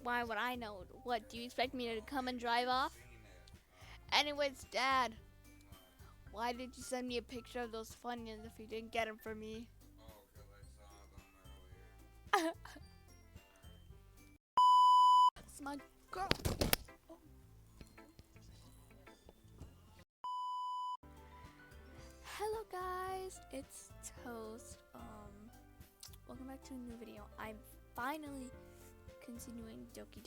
Why would I know? What, do you expect me to come and drive off? Anyways, Dad, why did you send me a picture of those Funyuns if you didn't get them for me? It's my girl. Oh. Hello guys, it's Toast. Welcome back to a new video. I'm finally continuing Doki.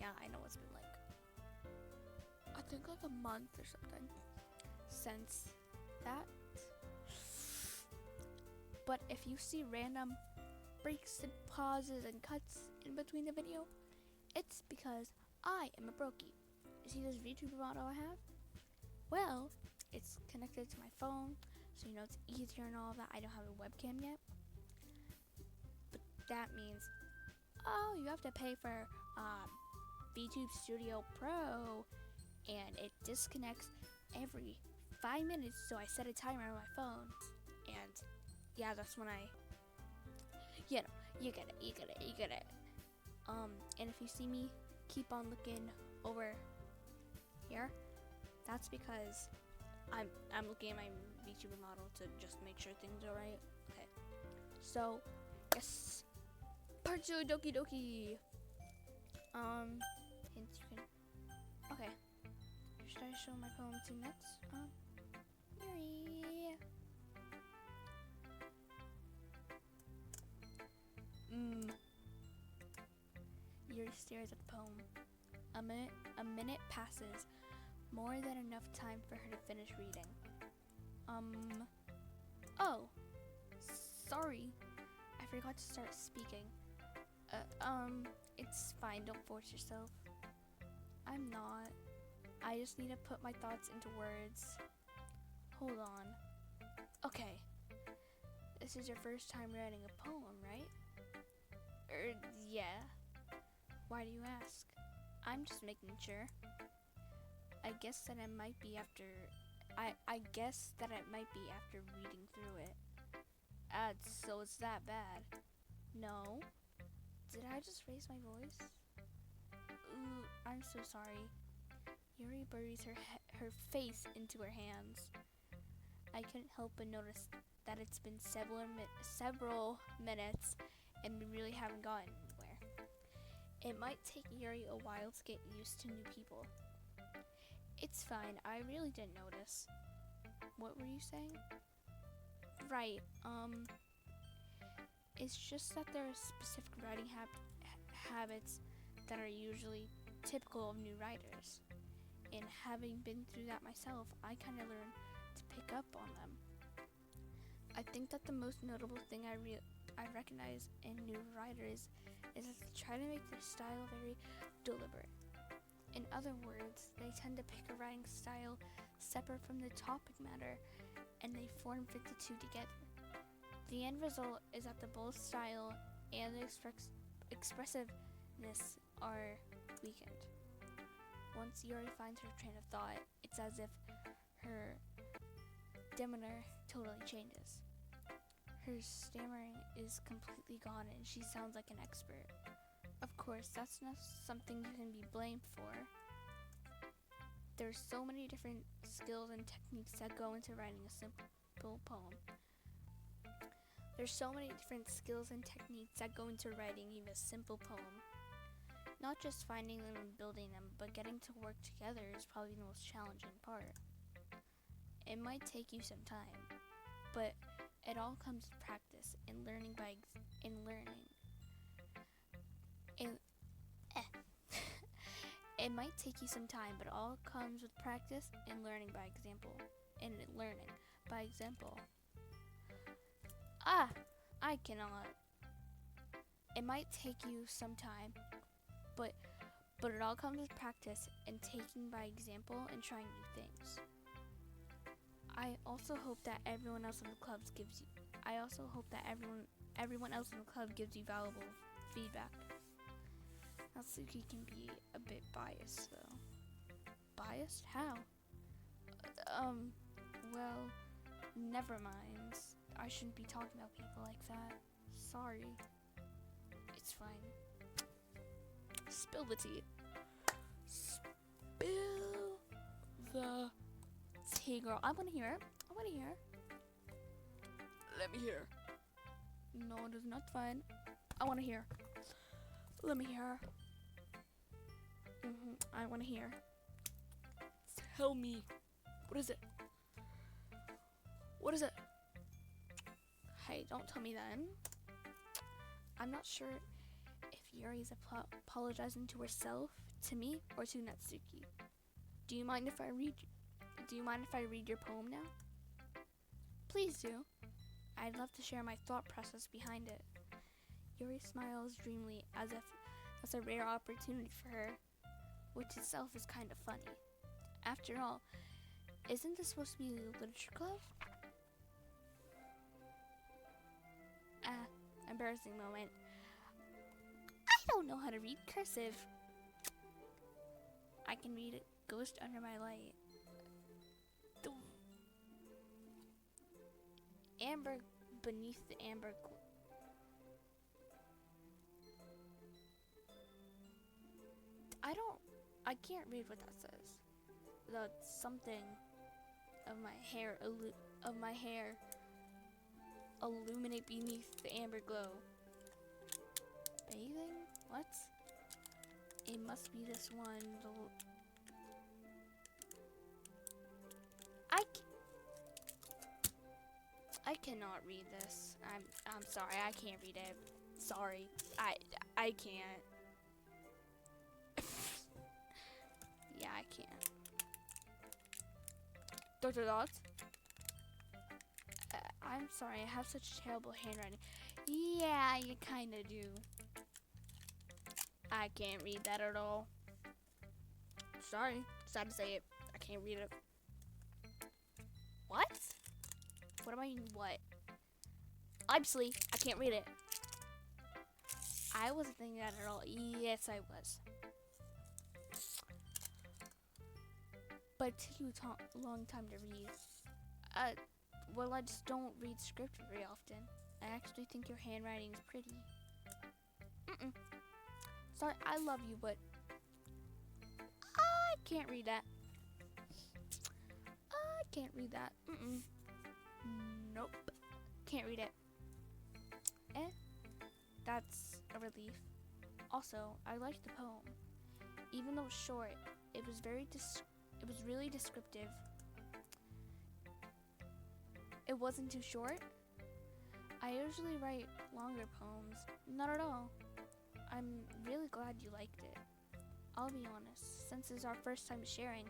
Yeah, I know it's been like, I think like a month or something since that. But if you see random breaks and pauses and cuts in between the video, it's because I am a brokey. You see this VTuber model I have? Well, it's connected to my phone, so you know it's easier and all of that. I don't have a webcam yet, but that means, oh, you have to pay for VTube Studio Pro, and it disconnects every 5 minutes, so I set a timer on my phone, and yeah, that's when I, you know, you get it. And if you see me keep on looking over here, that's because I'm looking at my VTuber model to just make sure things are right. Okay, so yes, part 2 Doki. Hints you can. Okay, should I show my poem to next? Yuri. Yuri stares at the poem. A minute passes, more than enough time for her to finish reading. Oh, sorry, I forgot to start speaking. It's fine, don't force yourself. I'm not. I just need to put my thoughts into words. Hold on. Okay, this is your first time writing a poem, right? Yeah. Why do you ask? I'm just making sure. I guess that it might be after reading through it. So it's that bad. No. Did I just raise my voice? Ooh, I'm so sorry. Yuri buries her face into her hands. I couldn't help but notice that it's been several minutes and we really haven't gotten anywhere. It might take Yuri a while to get used to new people. It's fine, I really didn't notice. What were you saying? Right, it's just that there are specific writing habits that are usually typical of new writers. And having been through that myself, I kind of learned to pick up on them. I think that the most notable thing I recognize in new writers is that they try to make their style very deliberate. In other words, they tend to pick a writing style separate from the topic matter, and they form fit the two together. The end result is that the both style and the expressiveness are weakened. Once Yuri finds her train of thought, it's as if her demeanor totally changes. Her stammering is completely gone and she sounds like an expert. Of course, that's not something you can be blamed for. There's so many different skills and techniques that go into writing a simple poem. Not just finding them and building them, but getting to work together is probably the most challenging part. It might take you some time, but it all comes with practice and learning It might take you some time, but all comes with practice and learning by example. I cannot. It might take you some time, but it all comes with practice and taking by example and trying new things. I also hope that everyone else in the club gives you valuable feedback. Natsuki can be a bit biased though. Biased? How? Well, never mind. I shouldn't be talking about people like that. sorry. It's fine. Spill the tea. Spill the tea, girl. I want to hear it. I want to hear. Let me hear. No, it is not fine. I want to hear. Let me hear. I want to hear. Tell me. What is it? What is it? Hey, don't tell me then. I'm not sure if Yuri's apologizing to herself, to me, or to Natsuki. Do you mind if I read your poem now? Please do. I'd love to share my thought process behind it. Yuri smiles dreamily as if that's a rare opportunity for her, which itself is kind of funny. After all, isn't this supposed to be a literature club? Embarrassing moment. I don't know how to read cursive. I can read it. Ghost under my light. Amber beneath the amber. I can't read what that says. The something of my hair illuminate beneath the amber glow. Bathing? What? It must be this one. I cannot read this. I'm sorry. I can't read it. Sorry. I can't. Yeah, I can't. Dots. I'm sorry. I have such terrible handwriting. Yeah, you kind of do. I can't read that at all. Sorry. Sad to say it. I can't read it. What? What am I? What? Obviously, I can't read it. I wasn't thinking that at all. Yes, I was. But it took you a long time to read. Well, I just don't read script very often. I actually think your handwriting is pretty. Sorry, I love you, but I can't read that. I can't read that. Nope. Can't read it. That's a relief. Also, I liked the poem. Even though it's short, it was really descriptive. It wasn't too short. I usually write longer poems. Not at all. I'm really glad you liked it. I'll be honest, since it's our first time sharing,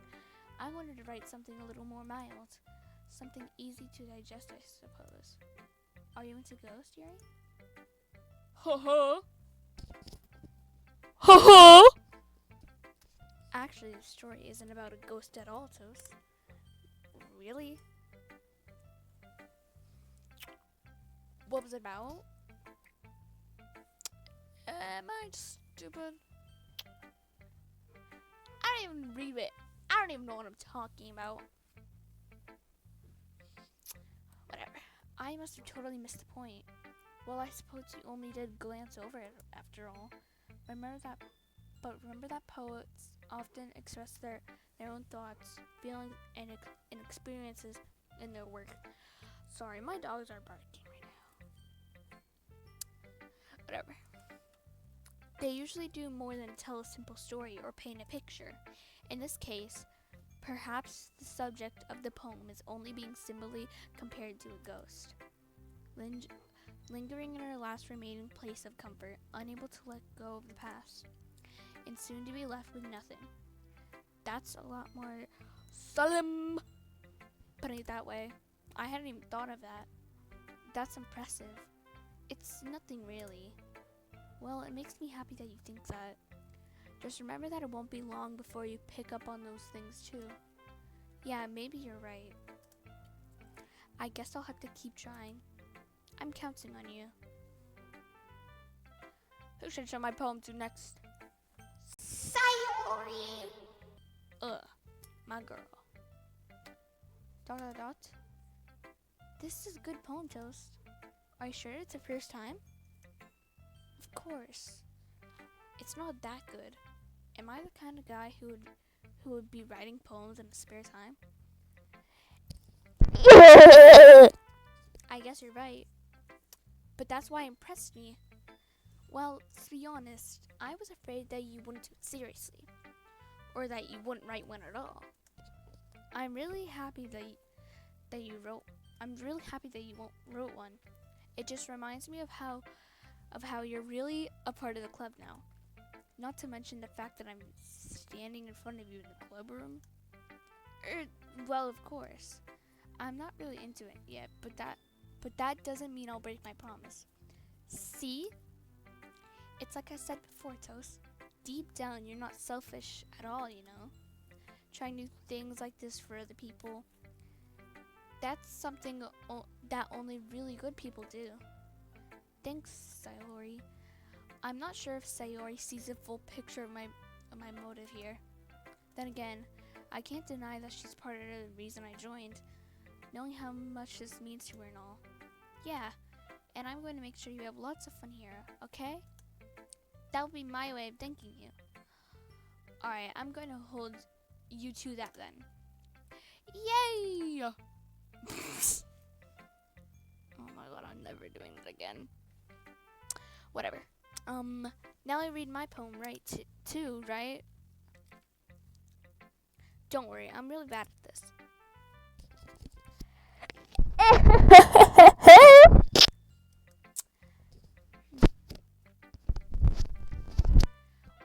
I wanted to write something a little more mild. Something easy to digest, I suppose. Are you into ghosts, Yuri? Ha. Actually, the story isn't about a ghost at all, Toast. Really? What was it about? Am I stupid? I don't even read it. I don't even know what I'm talking about. Whatever. I must have totally missed the point. Well, I suppose you only did glance over it after all. Remember that poets often express their own thoughts, feelings, and experiences in their work. Sorry, my dogs are barking right now. Whatever. They usually do more than tell a simple story or paint a picture. In this case, perhaps the subject of the poem is only being similarly compared to a ghost. Lingering in her last remaining place of comfort, unable to let go of the past, and soon to be left with nothing. That's a lot more solemn, putting it that way. I hadn't even thought of that. That's impressive. It's nothing really. Well, it makes me happy that you think that. Just remember that it won't be long before you pick up on those things too. Yeah, maybe you're right. I guess I'll have to keep trying. I'm counting on you. Who should I show my poem to next? Sayori! My girl. ... This is a good poem, Toast. Are you sure it's the first time? course. It's not that good. Am I the kind of guy who would be writing poems in his spare time? I guess you're right. But that's why it impressed me. Well, to be honest, I was afraid that you wouldn't do it seriously, or that you wouldn't write one at all. I'm really happy that you wrote one. It just reminds me of how you're really a part of the club now. Not to mention the fact that I'm standing in front of you in the club room. Well, of course. I'm not really into it yet, but that doesn't mean I'll break my promise. See? It's like I said before, Toast. Deep down, you're not selfish at all, you know? Trying new things like this for other people. That's something that only really good people do. Thanks, Sayori. I'm not sure if Sayori sees the full picture of my motive here. Then again, I can't deny that she's part of the reason I joined, knowing how much this means to her and all. Yeah, and I'm going to make sure you have lots of fun here, okay? That would be my way of thanking you. Alright, I'm going to hold you to that then. Yay! Oh my god, I'm never doing it again. Whatever. Now I read my poem right too, right? Don't worry, I'm really bad at this.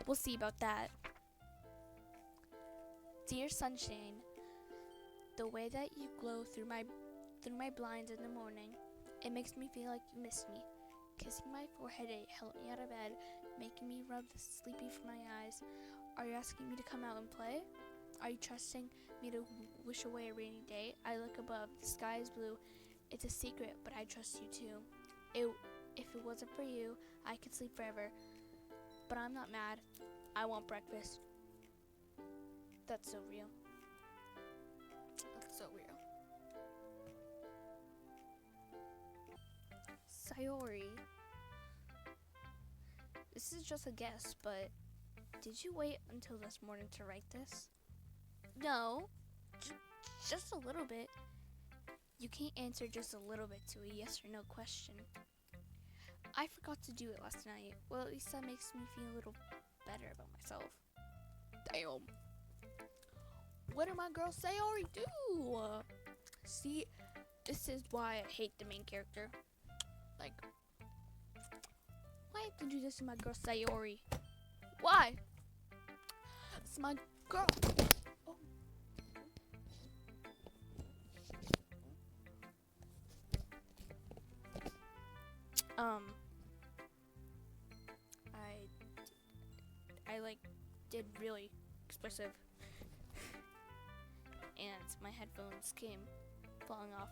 We'll see about that. Dear sunshine, the way that you glow through my blinds in the morning, it makes me feel like you miss me. Kissing my forehead, it helped me out of bed, making me rub the sleepy from my eyes. Are you asking me to come out and play? Are you trusting me to wish away a rainy day? I look above, the sky is blue. It's a secret, but I trust you too. If it wasn't for you, I could sleep forever. But I'm not mad. I want breakfast. That's so real. That's so real. Sayori. This is just a guess, but did you wait until this morning to write this? No. Just a little bit. You can't answer just a little bit to a yes or no question. I forgot to do it last night. Well, at least that makes me feel a little better about myself. Damn. What did my girl Sayori do? See, this is why I hate the main character. Like, why did you do this to my girl Sayori? Why? It's my girl. Oh. I like did really expressive, and my headphones came falling off.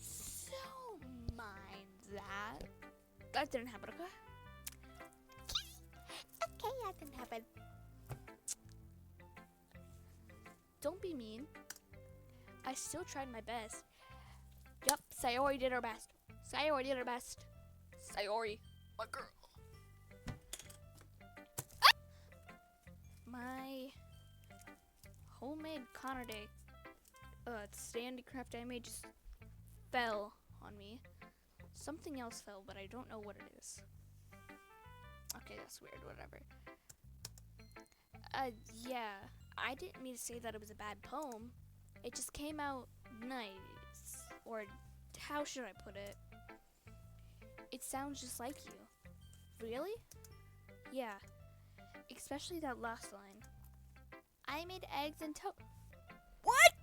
So mind that. That didn't happen, okay? Okay, that didn't happen. Don't be mean. I still tried my best. Yup, Sayori did her best. Sayori did her best. Sayori, my girl. Ah! My homemade Connor Day standy craft I made just fell on me. Something else fell, but I don't know what it is. Okay, that's weird, whatever. Yeah, I didn't mean to say that it was a bad poem. It just came out nice. Or how should I put it? It sounds just like you. Really? Yeah. Especially that last line. I made eggs and toast. What?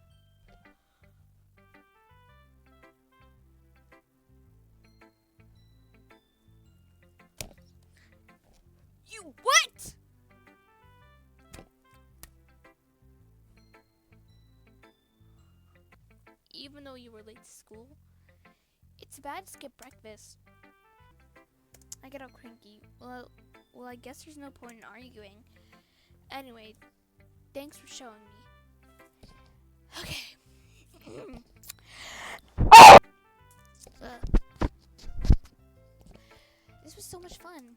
You what? Even though you were late to school, it's bad to skip breakfast. I get all cranky. Well, I guess there's no point in arguing. Anyway, thanks for showing me. Okay. This was so much fun.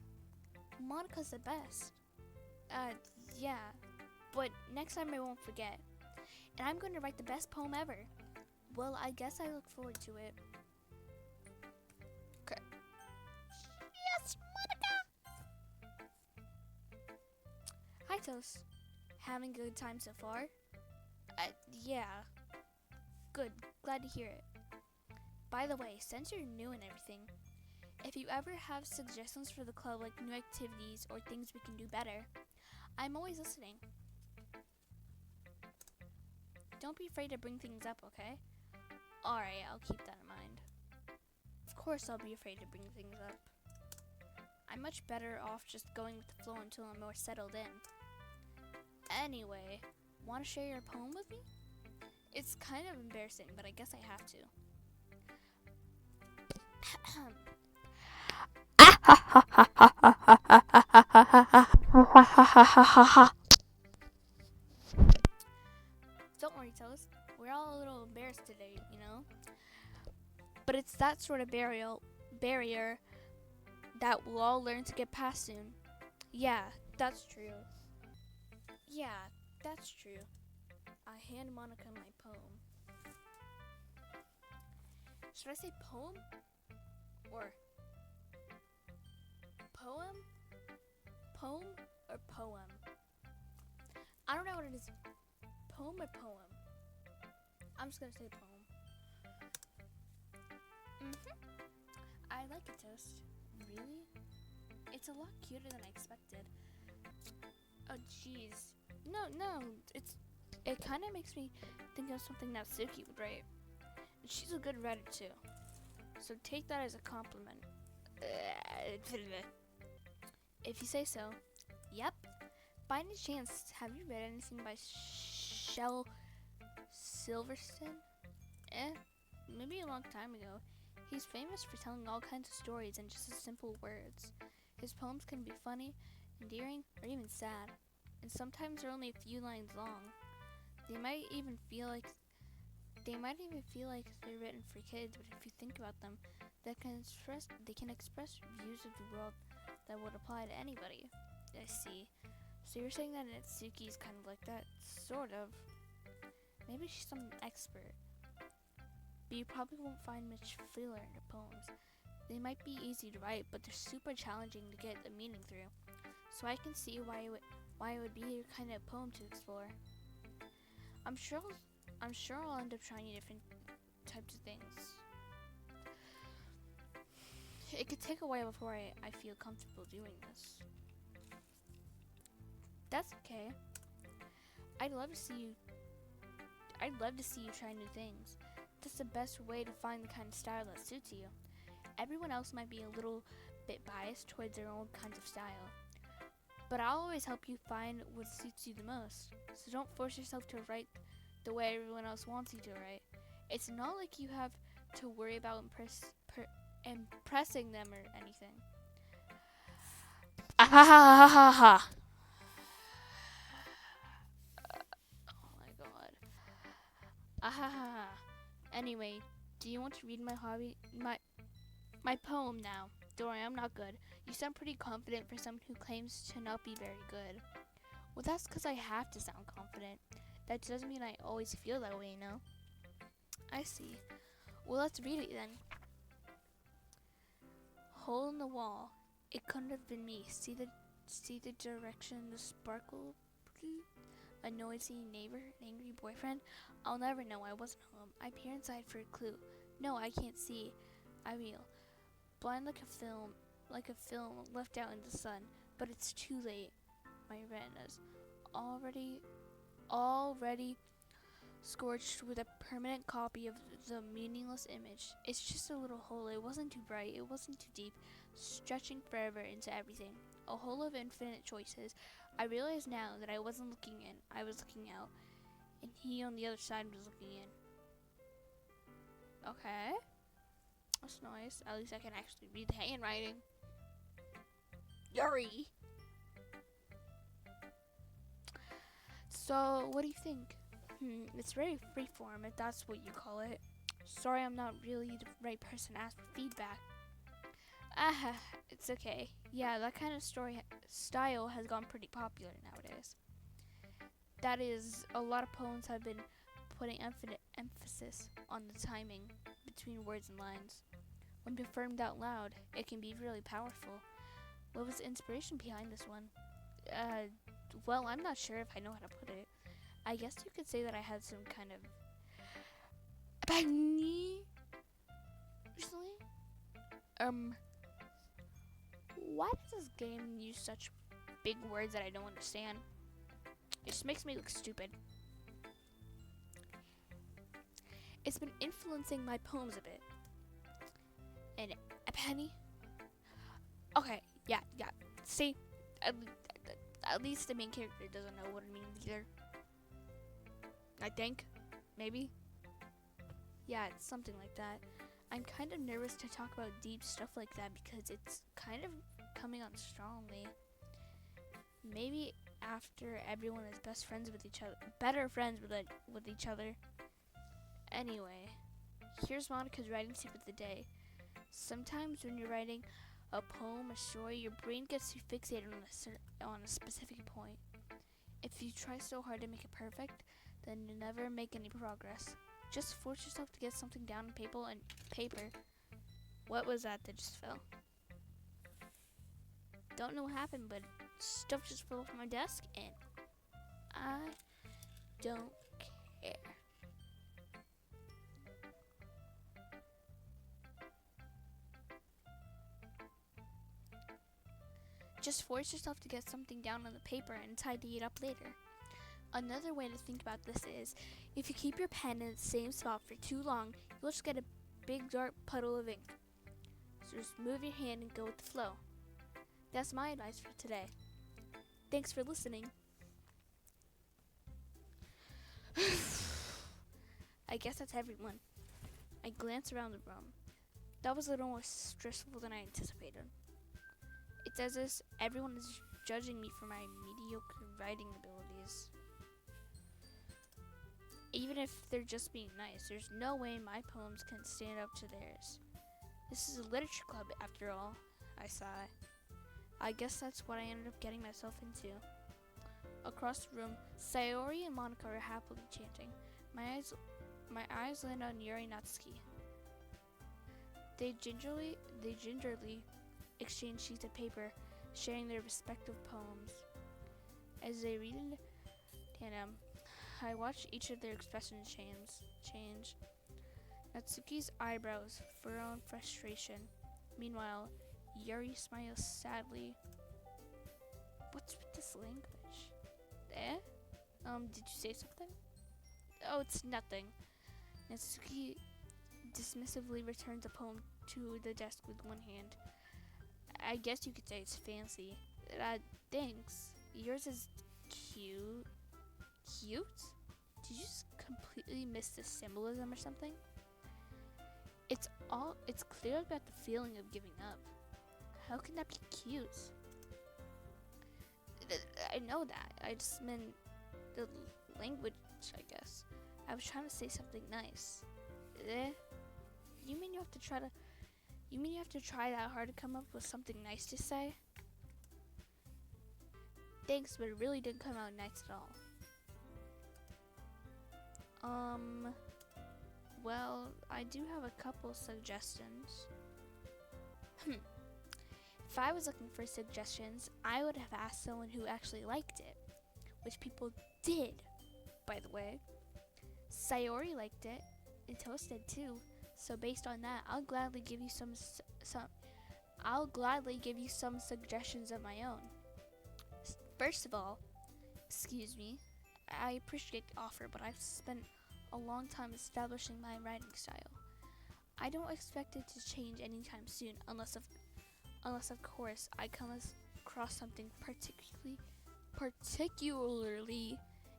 Monica's the best. Yeah. But next time I won't forget. And I'm going to write the best poem ever. Well, I guess I look forward to it. Okay. Yes, Monica! Hi, Toast. Having a good time so far? Yeah. Good. Glad to hear it. By the way, since you're new and everything, if you ever have suggestions for the club, like new activities or things we can do better, I'm always listening. Don't be afraid to bring things up, okay? Alright, I'll keep that in mind. Of course I'll be afraid to bring things up. I'm much better off just going with the flow until I'm more settled in. Anyway, want to share your poem with me? It's kind of embarrassing, but I guess I have to. Don't worry, Toast. We're all a little embarrassed today, you know? But it's that sort of barrier that we'll all learn to get past soon. Yeah, that's true. Yeah, that's true. I hand Monica my poem. Should I say poem? Or poem? Poem or poem? I don't know what it is. Poem or poem? I'm just gonna say poem. I like it, Toast. Really? It's a lot cuter than I expected. Oh, jeez. No, it kind of makes me think of something that Suki would write. And she's a good writer, too. So take that as a compliment. If you say so. Yep. By any chance, have you read anything by Shel Silverstone? Maybe a long time ago. He's famous for telling all kinds of stories in just simple words. His poems can be funny, endearing, or even sad. And sometimes they're only a few lines long. They might even feel like they're written for kids, but if you think about them, they can express views of the world that would apply to anybody. I see. So you're saying that Natsuki's kind of like that? Sort of. Maybe she's some expert. But you probably won't find much filler in her poems. They might be easy to write, but they're super challenging to get the meaning through. So I can see why it would be your kind of poem to explore. I'm sure I'll end up trying different types of things. It could take a while before I feel comfortable doing this. That's okay. I'd love to see you try new things. That's the best way to find the kind of style that suits you. Everyone else might be a little bit biased towards their own kinds of style. But I'll always help you find what suits you the most. So don't force yourself to write the way everyone else wants you to write. It's not like you have to worry about impressing them or anything. Ah-ha-ha-ha-ha-ha. Oh my god. Ah-ha-ha-ha. Anyway, do you want to read my poem now? Don't worry, I'm not good. You sound pretty confident for someone who claims to not be very good. Well, that's because I have to sound confident. That doesn't mean I always feel that way, you know? I see. Well, let's read it then. Hole in the wall. It couldn't have been me. See the direction the sparkle? A noisy neighbor, an angry boyfriend? I'll never know. I wasn't home. I peer inside for a clue. No, I can't see. I reel. Blind like a film left out in the sun. But it's too late. My retinas already scorched with a permanent copy of the meaningless image. It's just a little hole. It wasn't too bright. It wasn't too deep. Stretching forever into everything. A hole of infinite choices. I realize now that I wasn't looking in. I was looking out. And he on the other side was looking in. Okay. That's nice. At least I can actually read the handwriting. Yuri! So, what do you think? It's very freeform, if that's what you call it. Sorry, I'm not really the right person to ask for feedback. Ah, it's okay. Yeah, that kind of style has gone pretty popular nowadays. That is, a lot of poems have been putting emphasis on the timing between words and lines. When performed out loud, it can be really powerful. What was the inspiration behind this one? Uh, well, I'm not sure if I know how to put it. I guess you could say that I had some kind of epiphany recently. Why does this game use such big words that I don't understand? It just makes me look stupid. It's been influencing my poems a bit. And a penny? Okay, yeah. See, at least the main character doesn't know what it means either. I think, maybe. Yeah, it's something like that. I'm kind of nervous to talk about deep stuff like that because it's kind of coming on strongly. Maybe after everyone is best friends with each other, better friends with each other. Anyway, here's Monica's writing tip of the day. Sometimes when you're writing a poem, a story, your brain gets too fixated on a specific point. If you try so hard to make it perfect, then you'll never make any progress. Just force yourself to get something down on paper. What was that just fell? Don't know what happened, but stuff just fell off my desk, and I don't care. Just force yourself to get something down on the paper and tidy it up later. Another way to think about this is, if you keep your pen in the same spot for too long, you'll just get a big dark puddle of ink. So just move your hand and go with the flow. That's my advice for today. Thanks for listening. I guess that's everyone. I glance around the room. That was a little more stressful than I anticipated. It's as if everyone is judging me for my mediocre writing abilities. Even if they're just being nice, there's no way my poems can stand up to theirs. This is a literature club after all, I sigh. I guess that's what I ended up getting myself into. Across the room, Sayori and Monica are happily chanting. My eyes land on Yuri Natsuki. They gingerly exchange sheets of paper, sharing their respective poems. As they read in tandem, I watch each of their expressions change. Natsuki's eyebrows furrow in frustration. Meanwhile, Yuri smiles sadly. What's with this language? Did you say something? Oh, it's nothing. Natsuki dismissively returns a poem to the desk with one hand. I guess you could say it's fancy. Thanks. Yours is cute. Cute? Did you just completely miss the symbolism or something? It's clear about the feeling of giving up. How can that be cute? I know that. I just meant the language, I guess. I was trying to say something nice. You mean you have to try that hard to come up with something nice to say? Thanks, but it really didn't come out nice at all. Well, I do have a couple suggestions. If I was looking for suggestions, I would have asked someone who actually liked it, which people did, by the way. Sayori liked it, and Toast did too. So based on that, I'll gladly give you some suggestions of my own. First of all, excuse me, I appreciate the offer, but I've spent a long time establishing my writing style. I don't expect it to change anytime soon, unless of course I come across something particularly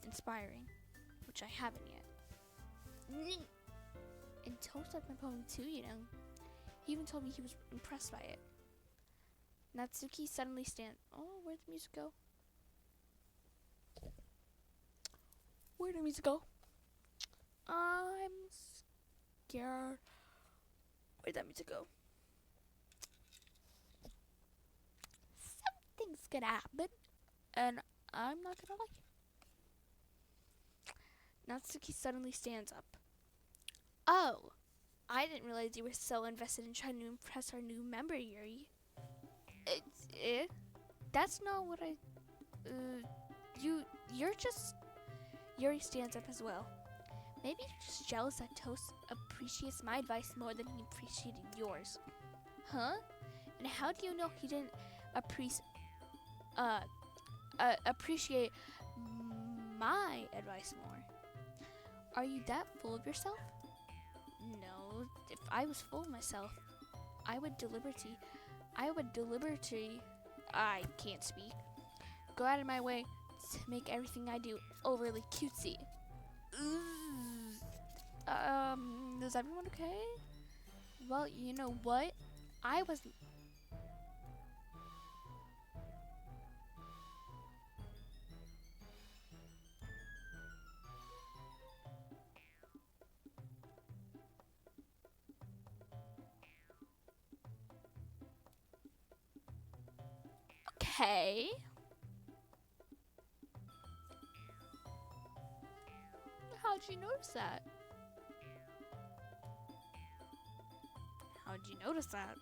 inspiring, which I haven't yet. And Toast liked my poem too, you know. He even told me he was impressed by it. Natsuki suddenly stands. Oh, where'd the music go? Where'd the music go? I'm scared. Where'd that music go? gonna happen, and I'm not gonna like it. Natsuki suddenly stands up. Oh, I didn't realize you were so invested in trying to impress our new member, Yuri. That's not what I. You're just. Yuri stands up as well. Maybe you're just jealous that Toast appreciates my advice more than he appreciated yours. Huh? And how do you know he didn't appreciate my advice more? Are you that full of yourself? No, if I was full of myself, I would deliberately, I can't speak, go out of my way to make everything I do overly cutesy. Is everyone okay? Well, you know what? I was... Okay. How'd you notice that? How'd you notice that?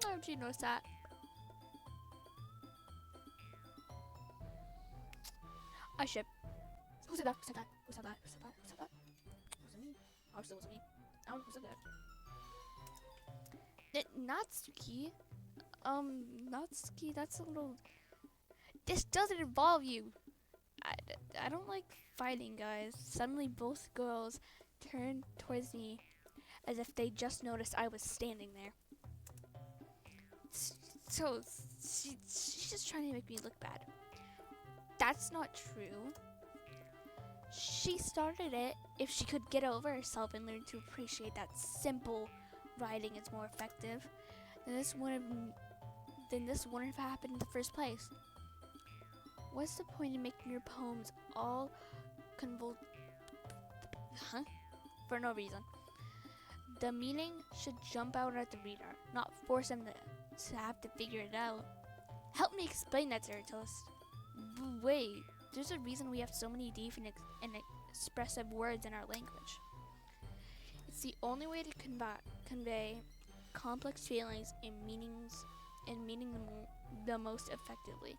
How'd you notice that? I should. Who said that? Who said that? Who said that? Who said that? Who said that? Wasn't me. Obviously wasn't me. I don't know who said that. Natsuki? Natsuki, that's a little... This doesn't involve you. I don't like fighting, guys. Suddenly both girls turned towards me as if they just noticed I was standing there. So, she's just trying to make me look bad. That's not true. She started it. If she could get over herself and learn to appreciate that simple writing is more effective, then this wouldn't have happened in the first place. What's the point in making your poems all for no reason? The meaning should jump out at the reader, not force them to have to figure it out. Help me explain that, Zeratos. Wait, there's a reason we have so many deep and expressive words in our language. It's the only way to convey complex feelings and meaning them the most effectively.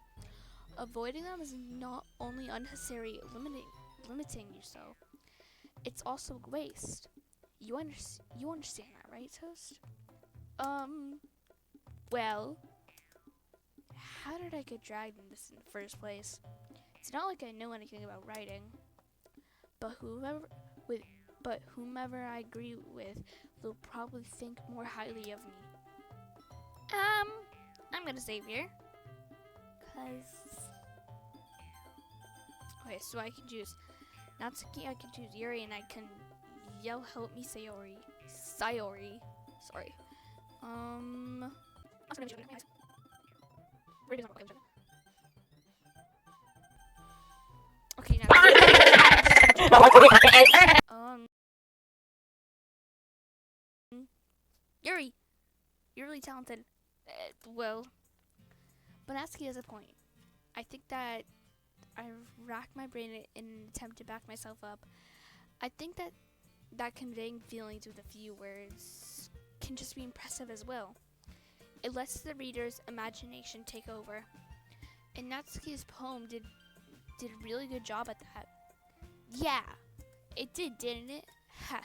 Avoiding them is not only unnecessary, limiting yourself, it's also waste. You understand that, right, Toast? Well, how did I get dragged in this in the first place? It's not like I know anything about writing, but whomever I agree with will probably think more highly of me. I'm gonna save here, okay, so I can choose Natsuki, I can choose Yuri, and I can yell, help me, Sayori. Sorry. Okay, now. Yuri, you're really talented. Well, but Natsuki has a point. I think that I've racked my brain in an attempt to back myself up. I think that conveying feelings with a few words can just be impressive as well. It lets the reader's imagination take over. And Natsuki's poem did a really good job at that. Yeah, it did, didn't it? Ha!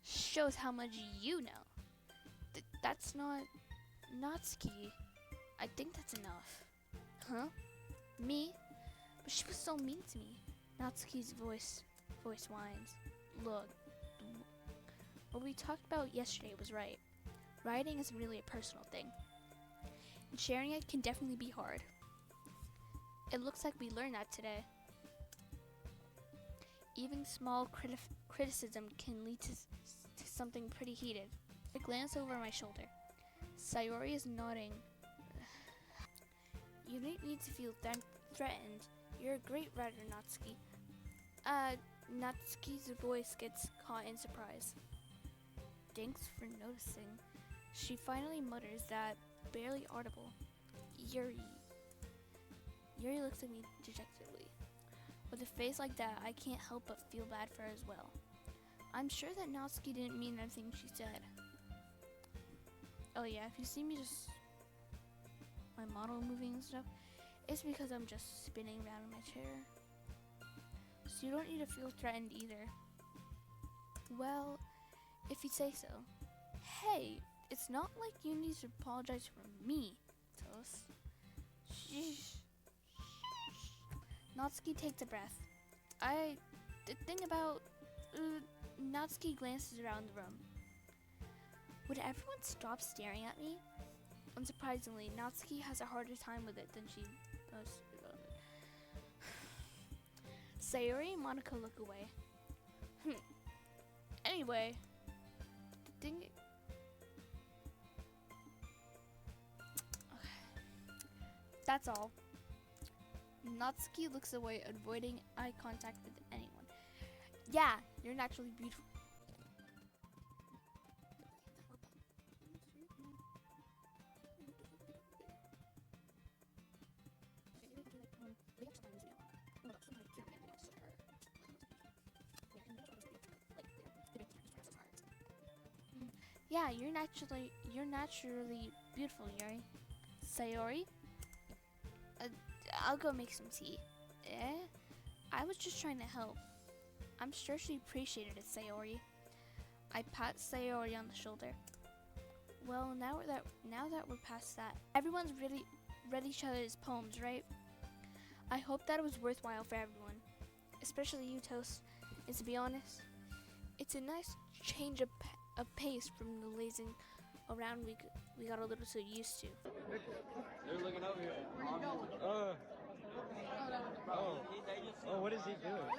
Shows how much you know. That's not Natsuki. I think that's enough. Huh? Me? But she was so mean to me. Natsuki's voice whines. Look, what we talked about yesterday was right. Writing isn't really a personal thing. And sharing it can definitely be hard. It looks like we learned that today. Even small criticism can lead to something pretty heated. I glance over my shoulder. Sayori is nodding. You don't need to feel threatened. You're a great writer, Natsuki. Natsuki's voice gets caught in surprise. Thanks for noticing. She finally mutters that barely audible, Yuri. Yuri looks at me dejectedly. With a face like that, I can't help but feel bad for her as well. I'm sure that Natsuki didn't mean anything she said. Oh yeah, if you see me just my model moving and stuff, it's because I'm just spinning around in my chair. So you don't need to feel threatened either. Well, if you say so. Hey, it's not like you need to apologize for me, Toast. Shh. Natsuki takes a breath. The thing about... Natsuki glances around the room. Would everyone stop staring at me? Unsurprisingly, Natsuki has a harder time with it than she does. Sayori and Monica look away. Anyway, the thing... That's all. Natsuki looks away, avoiding eye contact with anyone. Yeah, you're naturally beautiful. Yeah, you're naturally beautiful, Yuri. Sayori? I'll go make some tea. I was just trying to help. I'm sure she appreciated it, Sayori. I pat Sayori on the shoulder. Well, now that we're past that, everyone's really read each other's poems, right? I hope that it was worthwhile for everyone, especially you, Toast. And to be honest, it's a nice change of pace from the lazing around we got a little too used to. They're looking over here. Oh, what is he doing?